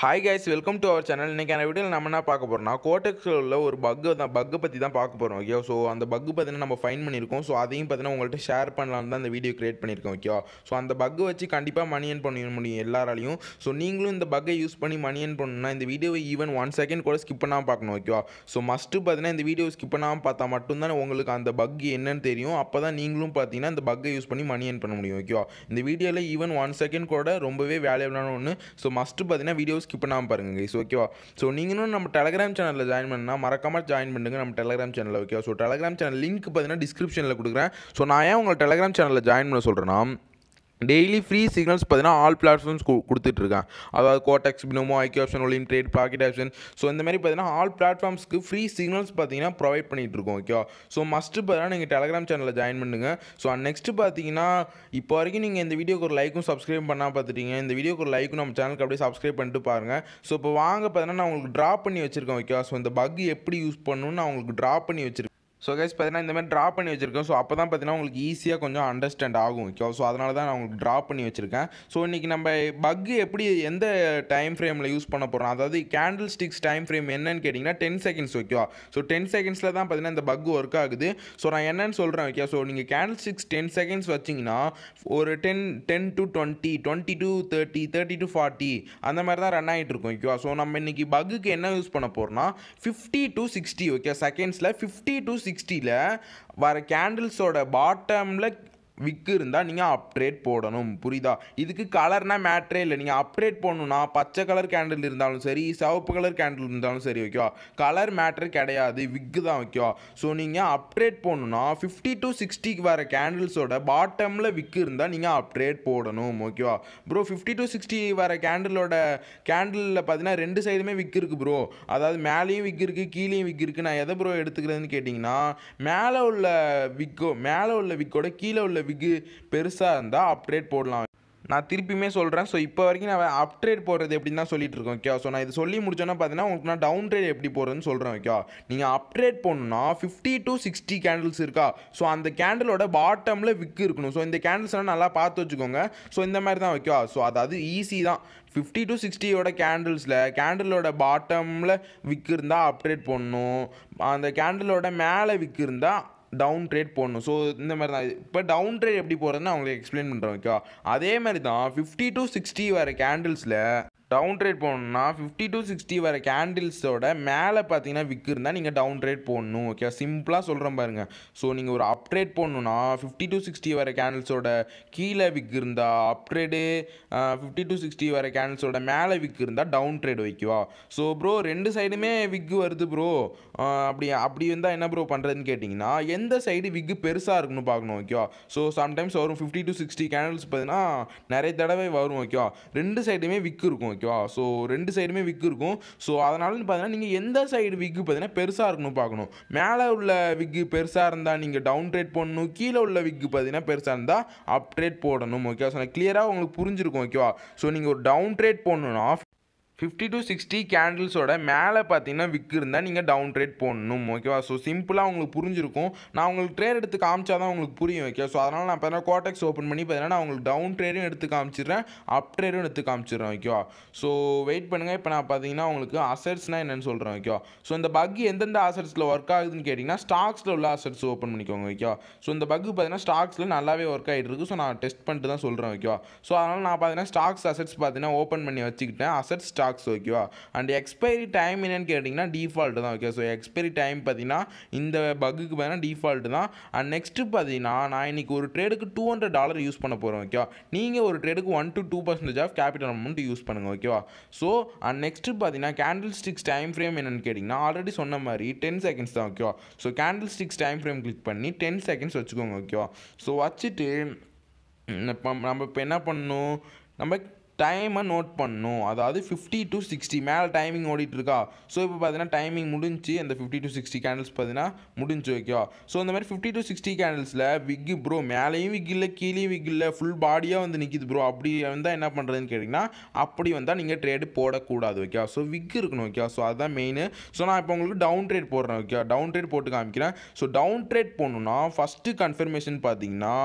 Hi guys, welcome to our channel. இன்றைக்கான வீடியோவில் நம்ம என்ன பார்க்க போகிறோம்னா, கோடெக்ஸில் உள்ள ஒரு பக்கை பற்றி தான் பார்க்க போகிறோம். ஓகே, ஸோ அந்த பக்கு பார்த்தீங்கன்னா நம்ம ஃபைன் பண்ணியிருக்கோம். ஸோ அதையும் பார்த்தீங்கன்னா உங்கள்கிட்ட ஷேர் பண்ணலான்னு தான் இந்த வீடியோ கிரியேட் பண்ணியிருக்கோம். ஓகேவா, ஸோ அந்த பக்கை வச்சு கண்டிப்பாக மணி ஏர்ன் பண்ண முடியும் எல்லாராலையும். ஸோ நீங்களும் இந்த பக்கை யூஸ் பண்ணி மணி ஏர்ன் பண்ணணும்னா இந்த வீடியோவை ஈவன் 1 செகண்ட் கூட ஸ்கிப் பண்ணாமல் பார்க்கணும். ஓகேவா, ஸோ மஸ்ட்டு பார்த்தீங்கன்னா இந்த வீடியோ ஸ்கிப் பண்ணாமல் பார்த்தா மட்டும்தான் உங்களுக்கு அந்த பக் என்னன்னு தெரியும். அப்போ தான் நீங்களும் பார்த்தீங்கன்னா இந்த பக்கை யூஸ் பண்ணி மணி ஏர்ன் பண்ண முடியும். ஓகேவா, இந்த வீடியோவில் ஈவன் 1 செகண்ட் கூட ரொம்பவே வேல்யூபிளான ஒன்று. ஸோ மஸ்ட்டு பார்த்தீங்கன்னா வீடியோ ஸ்கிப் பண்ணாமல் பாருங்கள் கைஸ். ஓகேவா, ஸோ நீங்களும் நம்ம டெலகிராம் சேனலில் ஜாயின் பண்ணால் மறக்காமல் ஜாயின் பண்ணுங்க நம்ம டெலகிராம் சேனலில். ஓகேவா, ஸோ டெலகிராம் சேனல் லிங்க் பார்த்தீங்கன்னா டிஸ்கிரிப்ஷனில் கொடுக்குறேன். ஸோ நான் ஏன் உங்களை டெலகிராம் சேனலில் ஜாயின் பண்ண சொல்கிறேன்னா, டெய்லி ஃப்ரீ சிக்னல்ஸ் பார்த்தீங்கன்னா ஆல் பிளாட்ஃபார்ம்ஸ் கொடுத்துட்ருக்கேன். அதாவது Quotex, Binomo, IQ Option, Olymp Trade, Pocket Option. So இந்த மாதிரி பார்த்தீங்கன்னா ஆல் பிளாட்ஃபார்ம்ஸ்க்கு ஃப்ரீ சிக்னல்ஸ் பார்த்தீங்கன்னா ப்ரொவைட் பண்ணிகிட்ருக்கோம். ஓகேவா, ஸோ மஸ்ட்டு பார்த்தீங்கன்னா நீங்கள் டெலகிராம் சேனலில் ஜாயின் பண்ணுங்கள். ஸோ நெக்ஸ்ட்டு பார்த்தீங்கன்னா இப்போ வரைக்கும் நீங்கள் இந்த வீடியோக்கு ஒரு லைக்கும் சப்ஸ்கிரைப் பண்ணால் பார்த்துட்டீங்க. இந்த வீடியோக்கு ஒரு லைக்கும் நம்ம சேனலுக்கு அப்படியே சப்ஸ்கிரைப் பண்ணிட்டு பாருங்கள். ஸோ இப்போ வாங்க பார்த்தீங்கன்னா நான் உங்களுக்கு ட்ரா பண்ணி வச்சுருக்கேன். ஓகேவா, ஸோ இந்த பக் எப்படி யூஸ் பண்ணணும்னு நான் உங்களுக்கு ட்ரா பண்ணி வச்சுருக்கேன். ஸோ கைஸ் பார்த்தீங்கன்னா இந்த மாதிரி ட்ரா பண்ணி வச்சுருக்கேன். ஸோ அப்போ தான் பார்த்தீங்கன்னா உங்களுக்கு ஈஸியாக கொஞ்சம் அண்டர்ஸ்டாண்ட் ஆகும். ஓகே, ஸோ அதனால தான் நான் உங்களுக்கு ட்ரா பண்ணி வச்சுருக்கேன். ஸோ இன்றைக்கி நம்ம பக் எப்படி எந்த டைம் ஃப்ரேமில் யூஸ் பண்ண போகிறோம், அதாவது கேண்டில் ஸ்டிக்ஸ் டைம் ஃப்ரேம் என்னன்னு கேட்டிங்கன்னா 10 செகண்ட்ஸ். ஓகேவா, ஸோ 10 செகண்ட்ஸில் தான் பார்த்தீங்கன்னா இந்த பக் ஒர்க் ஆகுது. ஸோ நான் என்னன்னு சொல்கிறேன். ஓகே, ஸோ நீங்கள் கேண்டில் ஸ்டிக்ஸ் 10 செகண்ட்ஸ் வச்சிங்கன்னா ஒரு 10 to 20, 20 to 30, 30 to 40 அந்த மாதிரி தான் ரன் ஆகிட்டு இருக்கும். ஓகேவா, ஸோ நம்ம இன்றைக்கி பக்குக்கு என்ன யூஸ் பண்ண போகிறோம்னா 50 to 60. ஓகே, செகண்ட்ஸில் 50 to 60ல் வர கேண்டில்ஸோட பாட்டமில் விக்கு இருந்தால் நீங்கள் அப்ட்ரேட் போடணும். புரியுதா? இதுக்கு கலர்னால் மேட்ரே இல்லை. நீங்கள் அப்ட்ரேட் போடணுன்னா பச்சை கலர் கேண்டில் இருந்தாலும் சரி, சிவப்பு கலர் கேண்டில் இருந்தாலும் சரி. ஓகேவா, கலர் மேட்ரு கிடையாது, விக்கு தான். ஓகேவா, ஸோ நீங்கள் அப்ட்ரேட் போடணுன்னா 50 to 60க்கு வர கேண்டில்ஸோட பாட்டமில் விக்கு இருந்தால் நீங்கள் அப்ட்ரேட் போடணும். ஓகேவா ப்ரோ, 50 to 60 வர கேண்டிலில் பார்த்தீங்கன்னா 2 சைடுமே விக்கு இருக்குது ப்ரோ. அதாவது மேலேயும் விக்கு இருக்குது, கீழேயும் விக்கு இருக்குது. நான் எதை ப்ரோ எடுத்துக்கிறதுன்னு கேட்டிங்கன்னா, மேலே உள்ள விக்கோட கீழே உள்ள விக்கு பெருசாக இருந்தால் அப்ட்ரேட் போடலாம். நான் திருப்பியுமே சொல்கிறேன். ஸோ இப்போ வரைக்கும் நான் அப்ட்ரேட் போடுறது எப்படின்னு தான் சொல்லிட்டு இருக்கோம். ஓகே, ஸோ நான் இது சொல்லி முடிச்சோன்னா பார்த்தீங்கன்னா உங்களுக்கு நான் டவுன் ட்ரேட் எப்படி போடுறதுன்னு சொல்கிறேன். ஓகே, நீங்கள் அப்ட்ரேட் பண்ணணும்னா 50 to 60 கேண்டில்ஸ் இருக்கா, ஸோ அந்த கேண்டிலோட பாட்டமில் விக்கு இருக்கணும். ஸோ இந்த கேண்டில்ஸ்லாம் நல்லா பார்த்து வச்சுக்கோங்க. ஸோ இந்த மாதிரி தான். ஓகே, ஸோ அதாவது ஈஸி தான். 50 to 60யோட கேண்டிலோட பாட்டமில் விக்கு இருந்தால் அப்ட்ரேட் பண்ணணும். அந்த கேண்டிலோட மேலே விக்கு இருந்தால் டவுன் ட்ரேட் போடணும். ஸோ இந்த மாதிரி தான். இப்போ டவுன் ட்ரேட் எப்படி போகிறதுன்னு அவங்களுக்கு எக்ஸ்பிளைன் பண்ணுறேன். ஓகேவா, அதே மாதிரி தான் 50 to 60 வர கேண்டில்ஸில் டவுன் ட்ரேட் போடணும்னா 50 to 60 வர கேண்டில்ஸோட மேலே பார்த்தீங்கன்னா விக்கு இருந்தால் நீங்கள் டவுன் ட்ரேட் போடணும். ஓகே, சிம்பிளாக சொல்கிறேன் பாருங்கள். ஸோ நீங்கள் ஒரு அப்ட்ரேட் போடணுன்னா 50 to 60 வர கேண்டில்ஸோட கீழே விக்கு இருந்தால் அப்ட்ரேடு, 50 to 60 வர கேண்டில்ஸோட மேலே விக்கு இருந்தால் டவுன் ட்ரேட். ஓகேவா, ஸோ ப்ரோ 2 சைடுமே விக்கு வருது ப்ரோ, அப்படி இருந்தால் என்ன ப்ரோ பண்ணுறதுன்னு கேட்டிங்கன்னா, எந்த சைடு விக்கு பெருசாக இருக்குன்னு பார்க்கணும். ஓகேவா, ஸோ சம்டைம்ஸ் வரும் 50 to 60 கேண்டில்ஸ் பார்த்தீங்கன்னா நிறைய தடவை வரும். ஓகேவா, 2 சைடுமே விக்கு இருக்கும். ஓகேவா, ஸோ 2 சைடுமே விக்கு இருக்கும். ஸோ அதனால பார்த்தீங்கன்னா நீங்கள் எந்த சைடு விக்கு பார்த்தீங்கன்னா பெருசாக இருக்கணும் பார்க்கணும். மேலே உள்ள விக்கு பெருசாக இருந்தால் நீங்கள் டவுன் ட்ரேட் போடணும். கீழே உள்ள விக்கு பார்த்தீங்கன்னா பெருசாக இருந்தால் அப் ட்ரேட் போடணும். ஓகேவா, ஸோ நான் கிளியராக உங்களுக்கு புரிஞ்சிருக்கும். ஓகேவா, ஸோ நீங்கள் ஒரு டவுன் ட்ரேட் போடணுன்னா 50 to 60 கேண்டில்ஸோட மேலே பார்த்தீங்கன்னா விக்கு இருந்தால் நீங்கள் டவுன் ட்ரேட் போடணும். ஓகேவா, ஸோ சிம்பிளாக உங்களுக்கு புரிஞ்சிருக்கும். நான் உங்களுக்கு ட்ரேட் எடுத்து காமிச்சா தான் உங்களுக்கு புரியும். ஓகே, ஸோ அதனால் நான் பார்த்தீங்கன்னா கோடெக்ஸ் ஓப்பன் பண்ணி பார்த்தீங்கன்னா நான் உங்களுக்கு டவுன் ட்ரேடும் எடுத்து காமிச்சிடுறேன், அப் ட்ரேடும் எடுத்து காமிச்சிடுறேன். ஓகேவா, ஸோ வெயிட் பண்ணுங்கள். இப்போ நான் பார்த்தீங்கன்னா உங்களுக்கு அசெட்ஸ்னால் என்னென்னு சொல்கிறேன். ஓகேவா, ஸோ இந்த பக் எந்தெந்த அசெட்ஸில் ஒர்க் ஆகுதுன்னு கேட்டிங்கன்னா ஸ்டாக்ஸில் உள்ள அசெட்ஸ் ஓப்பன் பண்ணிக்கோங்க. ஓகேவா, ஸோ இந்த பக் பார்த்தீங்கன்னா ஸ்டாக்ஸில் நல்லாவே ஒர்க் ஆகிட்டு இருக்குது. ஸோ நான் டெஸ்ட் பண்ணிட்டு தான் சொல்கிறேன். ஓகேவா, ஸோ அதனால் நான் பார்த்தீங்கன்னா ஸ்டாக்ஸ் அசெட்ஸ் பார்த்தீங்கன்னா ஓப்பன் பண்ணி வச்சுக்கிட்டேன். Asset stocks. ஓகேவா, அண்ட் எக்ஸ்பைரி டைம் என்னன்னு கேட்டிங்கன்னா டிஃபால்ட் தான். ஓகே, ஸோ எக்ஸ்பைரி டைம் பார்த்தீங்கன்னா இந்த பக்குக்கு பார்த்தீங்கன்னா டிஃபால்ட் தான். அண்ட் நெக்ஸ்ட்டு பார்த்தீங்கன்னா நான் இன்றைக்கி ஒரு ட்ரேடுக்கு $200 யூஸ் பண்ண போகிறேன். ஓகேவா, நீங்கள் ஒரு ட்ரேடுக்கு 1 to 2% of capital amount use பண்ணுங்கள். ஓகேவா, ஸோ அண்ட் நெக்ஸ்ட்டு பார்த்தீங்கன்னா கேண்டில் ஸ்டிக்ஸ் டைம் ஃப்ரேம் என்னென்னு கேட்டிங்கன்னா ஆல்ரெடி சொன்ன மாதிரி 10 செகண்ட்ஸ் தான். ஓகேவா, so candlesticks time frame click பண்ணி 10 செகண்ட்ஸ் வச்சுக்கோங்க. ஓகேவா, ஸோ வச்சுட்டு நம்ம இப்போ என்ன பண்ணணும், நம்ம டைமை நோட் பண்ணணும். அதாவது 50 to 60 மேலே டைமிங் ஓடிட்டுருக்கா. ஸோ இப்போ பார்த்தீங்கன்னா டைமிங் முடிஞ்சு அந்த 50 to 60 கேண்டில்ஸ் பார்த்தீங்கன்னா முடிஞ்சு. ஓகேவா, ஸோ இந்த மாதிரி 50 to 60 கேண்டில்ஸில் விக்கு ப்ரோ மேலேயும் விக் இல்லை, கீழேயும் விக் இல்லை, ஃபுல் பாடியாக வந்து நிற்கிது ப்ரோ. அப்படி வந்தால் என்ன பண்ணுறதுன்னு கேட்டிங்கன்னா, அப்படி வந்தால் நீங்கள் ட்ரேடு போடக்கூடாது. ஓகேவா, ஸோ விக் இருக்கணும். ஓகேவா, ஸோ அதுதான் மெயின். ஸோ நான் இப்போ உங்களுக்கு டவுன் ட்ரேட் போடுறேன். ஓகே, டவுன் ட்ரேட் போட்டு காமிக்கிறேன். ஸோ டவுன் ட்ரேட் போடணுன்னா ஃபஸ்ட்டு கன்ஃபர்மேஷன் பார்த்தீங்கன்னா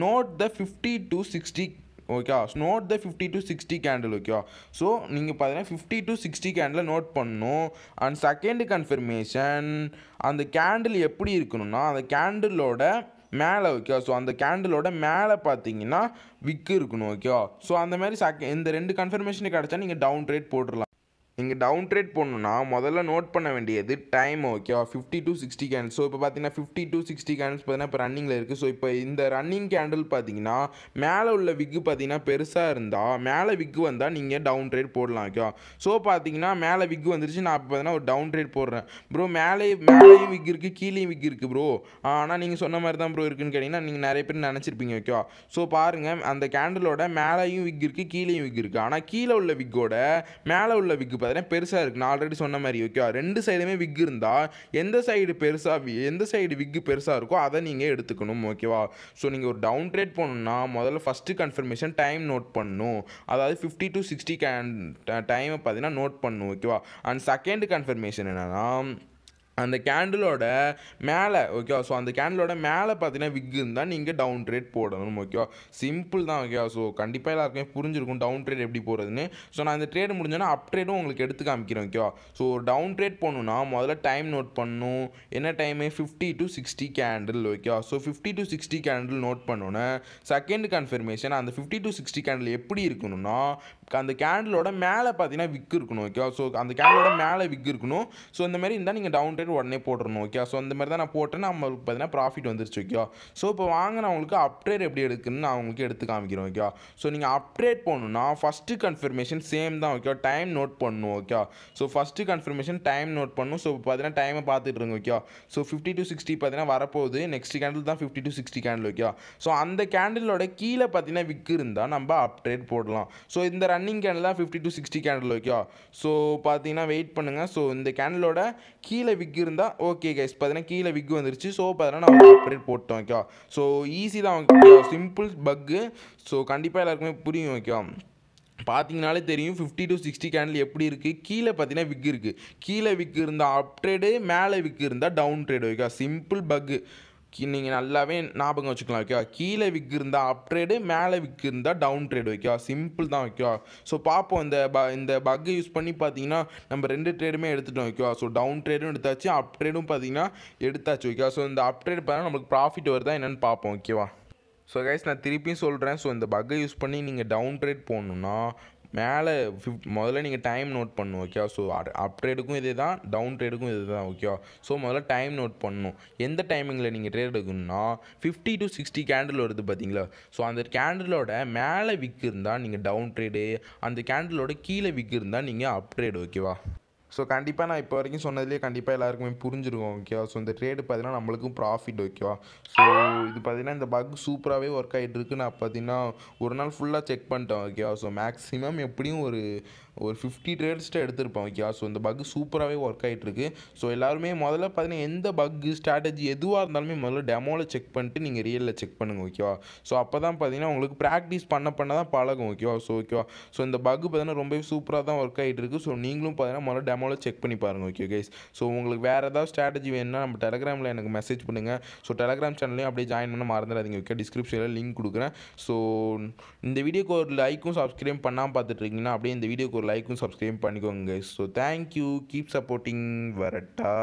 note the 50 to 60 okay. Note the 50 to 60 candle okay. So நீங்கள் பார்த்தீங்கன்னா 50 to 60 கேண்டில் நோட் பண்ணணும். அண்ட் செகண்ட் கன்ஃபர்மேஷன் அந்த கேண்டில் எப்படி இருக்கணும்னா அந்த கேண்டிலோட மேலே ஓகே. ஸோ அந்த கேண்டிலோட மேலே பார்த்தீங்கன்னா விக்கு இருக்கணும் ஓகே. ஸோ அந்த மாதிரி இந்த 2 கன்ஃபர்மேஷன் கிடச்சா நீங்கள் டவுன் ட்ரேட் போட்டுடலாம். நீங்கள் டவுன் ட்ரேட் போடணுன்னா முதல்ல நோட் பண்ண வேண்டியது டைம் ஓகேவா. 50 to 60 கேண்டில். ஸோ இப்போ பார்த்தீங்கன்னா 50 to 60 கேண்டில்ஸ் பார்த்தீங்கன்னா இப்போ ரன்னிங்கில் இருக்குது. ஸோ இப்போ இந்த ரன்னிங் கேண்டில் பார்த்தீங்கன்னா மேலே உள்ள விக்கு பார்த்தீங்கன்னா பெருசாக இருந்தால் மேலே விக்கு வந்தால் நீங்கள் டவுன் ட்ரேட் போடலாம் ஓகேவா. ஸோ பார்த்தீங்கன்னா மேலே விக்கு வந்துருச்சு. நான் இப்போ பார்த்தீங்கன்னா ஒரு டவுன் ட்ரேட் போடுறேன் ப்ரோ. மேலேயும் விக் இருக்குது கீழேயும் விக் இருக்குது ப்ரோ. ஆனால் நீங்கள் சொன்ன மாதிரி தான் ப்ரோ இருக்குன்னு கேட்டிங்கன்னா நீங்கள் நிறைய பேர் நினச்சிருப்பீங்க ஓகேவா. ஸோ பாருங்கள் அந்த கேண்டிலோட மேலேயும் விக் இருக்குது கீழேயும் விக் இருக்குது. ஆனால் கீழே உள்ள விக்கோட மேலே உள்ள விக்கு பார்த்தீங்கன்னா பெருசாக இருக்குது. நான் ஆல்ரெடி சொன்ன மாதிரி ஓகே. 2 சைடுமே விக் இருந்தால் எந்த சைடு விக்கு பெருசாக இருக்கோ அதை நீங்கள் எடுத்துக்கணும் ஓகேவா. ஸோ நீங்கள் ஒரு டவுன் ட்ரேட் போகணுன்னா முதல்ல ஃபஸ்ட்டு கன்ஃபர்மேஷன் டைம் நோட் பண்ணணும். அதாவது 50 to 60 டைமை பார்த்தீங்கன்னா நோட் பண்ணணும் ஓகேவா. அண்ட் செகண்ட் கன்ஃபர்மேஷன் என்னென்னா அந்த கேண்டிலோட மேலே ஓகே. ஸோ அந்த கேண்டிலோட மேலே பார்த்தீங்கன்னா விக் இருந்தால் நீங்கள் டவுன் ட்ரேட் போடணும் ஓகேவா. சிம்பிள் தான் ஓகே. ஸோ கண்டிப்பாக எல்லாருக்குமே புரிஞ்சிருக்கும் டவுன் ட்ரேட் எப்படி போகிறதுன்னு. ஸோ நான் இந்த ட்ரேட் முடிஞ்சோன்னா அப் ட்ரேடும் உங்களுக்கு எடுத்து காமிக்கிறேன் ஓகேவா. ஸோ டவுன் ட்ரேட் போகணுன்னா முதல்ல டைம் நோட் பண்ணணும். என்ன டைமு 50 to 60 கேண்டில் ஓகேவா. ஸோ 50 to 60 கேண்டில் நோட் பண்ணோன்னே செகண்ட் கன்ஃபர்மேஷன் அந்த 50 to 60 கேண்டில் எப்படி இருக்கணும்னா அந்த கேண்டிலோட மேலே பார்த்தீங்கன்னா விக் இருக்கணும் ஓகே. ஸோ அந்த கேண்டிலோட மேலே விக் இருக்கணும். ஸோ இந்த மாதிரி இருந்தால் நீங்கள் டவுன் ட்ரேட் உடனே போட்டுறணும் ஓகே. ஸோ அந்த மாதிரி தான் நான் போட்டேன். நம்மளுக்கு பார்த்தீங்கன்னா ப்ராஃபிட் வந்துருச்சு ஓகே. ஸோ இப்போ வாங்க நான் உங்களுக்கு அப் ட்ரேட் எப்படி எடுக்குன்னு நான் உங்களுக்கு எடுத்து காமிக்கிறேன் ஓகே. ஸோ நீங்கள் அப் ட்ரேட் போகணுன்னா ஃபஸ்ட்டு கன்ஃபர்மேஷன் சேம் தான் ஓகே. டைம் நோட் பண்ணணும் okay. So first confirmation time note பண்ணணும். ஸோ பார்த்தீங்கன்னா டைமை பார்த்துட்டு இருங்க ஓகே. ஸோ 50 to 60 பார்த்தீங்கன்னா வரப்போகுது. நெக்ஸ்ட் கேண்டில் தான் 50 to 60 கேண்டில் ஓகே. ஸோ அந்த கேண்டிலோட கீழே பார்த்தீங்கன்னா விக் இருந்தால் நம்ம அப் ட்ரேட் போடலாம். ஸோ இந்த ரன்னிங் கேண்டில் தான் 50 to 60 கேண்டில் ஓகே. ஸோ பார்த்தீங்கன்னா வெயிட் பண்ணுங்கள். ஸோ இந்த கேண்டிலோட கீழே விக் இருந்தால் ஓகே கைஸ் பார்த்தீங்கன்னா கீழே விக் வந்துருச்சு. ஸோ பார்த்தீங்கன்னா நான் அப் ட்ரேட் போட்டோம் ஓகே. ஸோ ஈஸி தான் ஓகே. சிம்பிள் பக்கு. ஸோ கண்டிப்பாக எல்லாருக்குமே புரியும் ஓகே. பார்த்தீங்கனாலே தெரியும் 50 to 60 கேண்டில் எப்படி இருக்குது. கீழே பார்த்தீங்கன்னா விக் இருக்குது. கீழே விக் இருந்தால் அப் ட்ரேடு, மேலே விக் இருந்தால் டவுன் ட்ரேடு ஓகே. சிம்பிள் பக்கு நீங்கள் நல்லாவே ஞாபகம் வச்சுக்கலாம் ஓகே. கீழே விக் இருந்தால் அப் ட்ரேடு, மேலே விக் இருந்தால் டவுன் ட்ரேடு ஓகே. சிம்பிள் தான் ஓகே. ஸோ பார்ப்போம் இந்த பக்கை யூஸ் பண்ணி பார்த்தீங்கன்னா நம்ம 2 ட்ரேடுமே எடுத்துட்டோம் ஓகே. ஸோ டவுன் ட்ரேடும் எடுத்தாச்சு, அப் ட்ரேடும் பார்த்தீங்கன்னா எடுத்தாச்சு ஓகே. ஸோ இந்த அப் ட்ரேட் பார்த்தா நம்மளுக்கு ப்ராஃபிட் வருதா என்னென்னு பார்ப்போம் ஓகேவா. ஸோ கைஸ் நான் திருப்பியும் சொல்கிறேன். ஸோ இந்த பக்கை யூஸ் பண்ணி நீங்கள் டவுன் ட்ரேட் போடணுன்னா மேலே முதல்ல நீங்கள் டைம் நோட் பண்ணணும் ஓகே. ஸோ அப் ட்ரேடுக்கும் இதே தான், டவுன் ட்ரேடுக்கும் இது தான் ஓகே. ஸோ முதல்ல டைம் நோட் பண்ணணும். எந்த டைமிங்கில் நீங்கள் ட்ரேட் எடுக்கணும்னா 50 to 60 கேண்டில் வருது பார்த்தீங்களா. ஸோ அந்த கேண்டிலோட மேலே விக் இருந்தால் நீங்கள் டவுன் ட்ரேடு, அந்த கேண்டிலோட கீழே விக் இருந்தால் நீங்கள் அப் ட்ரேடு ஓகேவா. ஸோ கண்டிப்பாக நான் இப்போ வரைக்கும் சொன்னதுலேயே கண்டிப்பாக எல்லாருக்குமே புரிஞ்சிருக்கும் ஓகேவா. ஸோ இந்த ட்ரேடு பார்த்தீங்கன்னா நம்மளுக்கும் ப்ராஃபிட் ஓகேவா. ஸோ இது பார்த்தீங்கன்னா இந்த பக் சூப்பராகவே ஒர்க் ஆகிட்டு இருக்கு. நான் பார்த்தீங்கன்னா ஒரு நாள் ஃபுல்லாக செக் பண்ணிட்டேன் ஓகேவா. ஸோ மேக்ஸிமம் எப்படியும் ஒரு 50 ட்ரேட்ஸ்ட்டு எடுத்திருப்பேன் ஓகேவா. ஸோ இந்த பக் சூப்பராகவே ஒர்க் ஆகிட்டு இருக்கு. ஸோ எல்லாருமே முதல்ல பார்த்தீங்கன்னா எந்த பக் ஸ்ட்ராட்டஜி எதுவாக இருந்தாலுமே முதல்ல டெமோவில் செக் பண்ணிட்டு நீங்கள் ரியலில் செக் பண்ணுங்கள் ஓகேவா. ஸோ அப்போ தான் பார்த்தீங்கன்னா உங்களுக்கு ப்ராக்டிஸ் பண்ண தான் பழகும் ஓகேவா. ஸோ ஓகேவா. ஸோ இந்த பக் பார்த்தீங்கன்னா ரொம்பவே சூப்பராக தான் ஒர்க் ஆகிட்டு இருக்குது. ஸோ நீங்களும் பார்த்தீங்கன்னா முதல்ல டெமோவில் செக் பண்ணி பாருங்கள் ஓகே கைஸ். ஸோ உங்களுக்கு வேறு ஏதாவது ஸ்ட்ராட்டஜி வேணும்னா நம்ம டெலகிராமில் எனக்கு மெசேஜ் பண்ணுங்கள். ஸோ டெலகிராம் சேனல்லையும் அப்படியே ஜாயின் பண்ண மறந்துடாதீங்க ஓகே. டிஸ்கிரிப்ஷனில் லிங்க் கொடுக்குறேன். ஸோ இந்த வீடியோக்கு ஒரு லைக்கும் சப்ஸ்கிரைப் பண்ணாமல் பார்த்துட்டு இருக்கீங்கன்னா அப்படியே இந்த வீடியோக்கு ஒரு லைக்கும் சப்ஸ்கிரைப் பண்ணிக்கோங்க guys. So thank you, keep supporting. வரட்டா.